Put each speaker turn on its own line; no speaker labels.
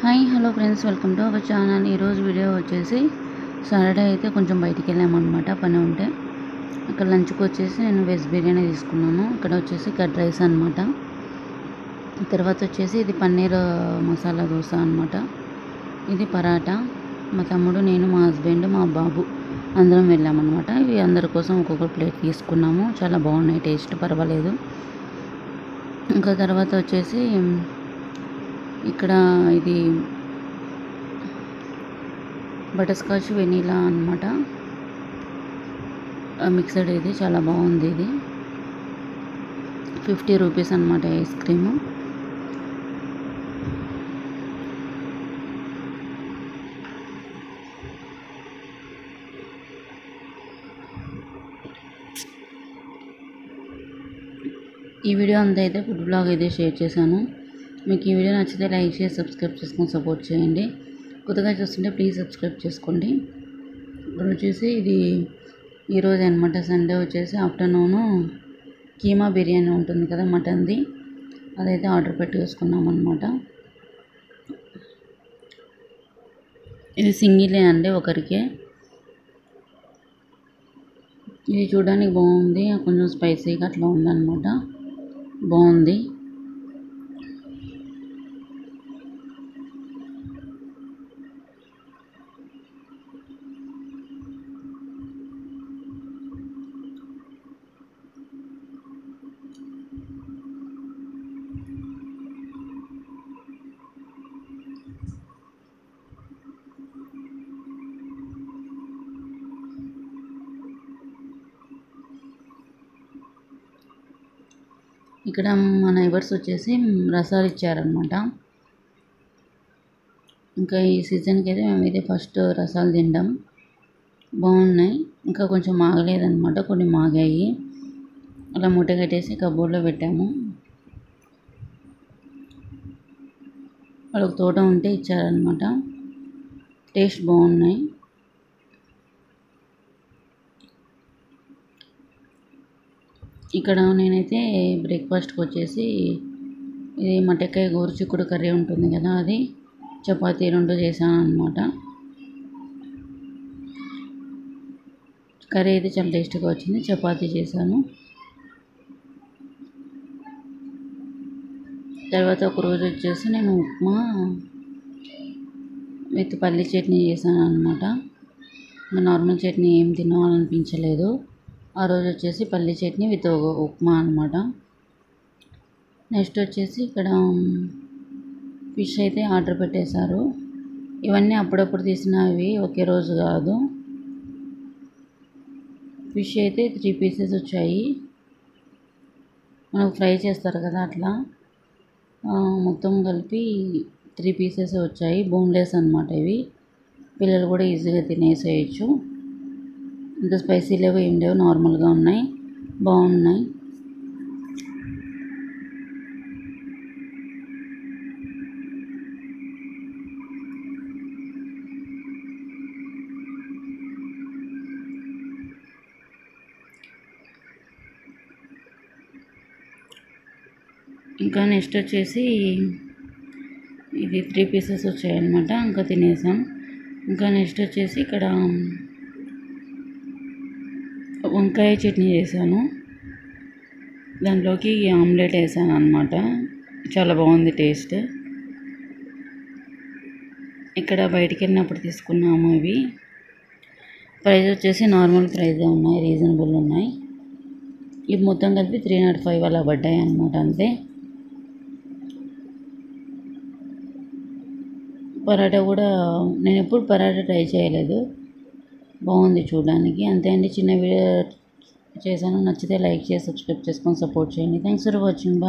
Hi hello friends, welcome to our channel. ఈరోజు video వచ్చేసి Saturday అయితే కొంచెం బయటికి వెళ్ళామన్నమాట, పని ఉంటే. ఇక్కడ లంచ్కి వచ్చేసి నేను వెజ్ బిర్యానీ తీసుకున్నాను. ఇక్కడ వచ్చేసి కర్డ్ రైస్ అనమాట. తర్వాత వచ్చేసి ఇది పన్నీర్ మసాలా దోశ అనమాట. ఇది పరాటా. మా తమ్ముడు, నేను, మా హస్బెండ్, మా బాబు అందరం వెళ్ళామన్నమాట. ఇవి అందరి కోసం ఒక్కొక్క ప్లేట్ తీసుకున్నాము. చాలా బాగున్నాయి, టేస్ట్ పర్వాలేదు. ఇంకా తర్వాత వచ్చేసి ఇక్కడ ఇది బటర్ స్కాచ్ వెనీలా అనమాట, మిక్సడ్. ఇది చాలా బాగుంది. ఇది 50 రూపీస్ అనమాట ఐస్ క్రీము. ఈ వీడియో అంతా అయితే ఫుడ్ బ్లాగ్ అయితే షేర్ చేశాను. మీకు ఈ వీడియో నచ్చితే లైక్ చేసి సబ్స్క్రైబ్ చేసుకొని సపోర్ట్ చేయండి. కొత్తగా చూస్తుంటే ప్లీజ్ సబ్స్క్రైబ్ చేసుకోండి. ఇప్పుడు వచ్చేసి ఇది ఈరోజు అనమాట, సండే వచ్చేసి ఆఫ్టర్నూను కీమా బిర్యానీ ఉంటుంది కదా, మటన్ది, అదైతే ఆర్డర్ పెట్టేసుకున్నాం అనమాట. ఇది సింగిలే అండి, ఒకరికే. ఇది చూడడానికి బాగుంది, కొంచెం స్పైసీగా అట్లా ఉందన్నమాట, బాగుంది. ఇక్కడ మా నైబర్స్ వచ్చేసి రసాలు ఇచ్చారనమాట. ఇంకా ఈ సీజన్కి అయితే మేము ఇదే ఫస్ట్ రసాలు తింటాం. బాగున్నాయి. ఇంకా కొంచెం మాగలేదన్నమాట, కొన్ని మాగాయి. అలా మూట కట్టేసి కబోర్డ్లో పెట్టాము. వాళ్ళకి తోట ఉంటే ఇచ్చారనమాట. టేస్ట్ బాగున్నాయి. ఇక్కడ నేనైతే బ్రేక్ఫాస్ట్కి వచ్చేసి ఇది మటకాయ గోరుచిక్కుడు కర్రీ ఉంటుంది కదా, అది చపాతీ 2 చేశాను అనమాట. కర్రీ అయితే చాలా టేస్ట్గా వచ్చింది. చపాతీ చేశాను. తర్వాత ఒకరోజు వచ్చేసి నేను ఉప్మా విత్ పల్లి చట్నీ చేశాను అనమాట. నార్మల్ చట్నీ ఏం తినాలనిపించలేదు. ఆ రోజు వచ్చేసి పల్లి చట్నీ విత్ ఉప్మా అనమాట. నెక్స్ట్ వచ్చేసి ఇక్కడ ఫిష్ అయితే ఆర్డర్ పెట్టేశారు. ఇవన్నీ అప్పుడప్పుడు తీసినవి, ఒకే రోజు కాదు. ఫిష్ అయితే 3 పీసెస్ వచ్చాయి. మనకు ఫ్రై చేస్తారు కదా, అట్లా మొత్తం కలిపి 3 పీసెస్ వచ్చాయి. బోన్లెస్ అనమాట ఇవి. పిల్లలు కూడా ఈజీగా తినేసేయచ్చు. ఇంత స్పైసీ లేవు, ఏం లేవు, నార్మల్గా ఉన్నాయి, బాగున్నాయి. ఇంకా నెక్స్ట్ వచ్చేసి ఇది 3 పీసెస్ వచ్చాయన్నమాట. ఇంకా తినేసాం. ఇంకా నెక్స్ట్ వచ్చేసి ఇక్కడ వంకాయ చట్నీ చేశాను. దాంట్లోకి ఆమ్లెట్ వేసాను అనమాట. చాలా బాగుంది టేస్ట్. ఇక్కడ బయటికి వెళ్ళినప్పుడు తీసుకున్నాము. ఇవి ప్రైస్ వచ్చేసి నార్మల్ ప్రైస్ ఉన్నాయి, రీజనబుల్ ఉన్నాయి. ఇవి మొత్తం కలిపి 305 అలా పడ్డాయి అనమాట, అంతే. పరాటా కూడా నేను ఎప్పుడు పరాటా ట్రై చేయలేదు, బాగుంది చూడడానికి. అంతే అండి, చిన్న వీడియో చేశాను. నచ్చితే లైక్ చేసి సబ్స్క్రైబ్ చేసుకొని సపోర్ట్ చేయండి. Thanks for watching. బాయ్.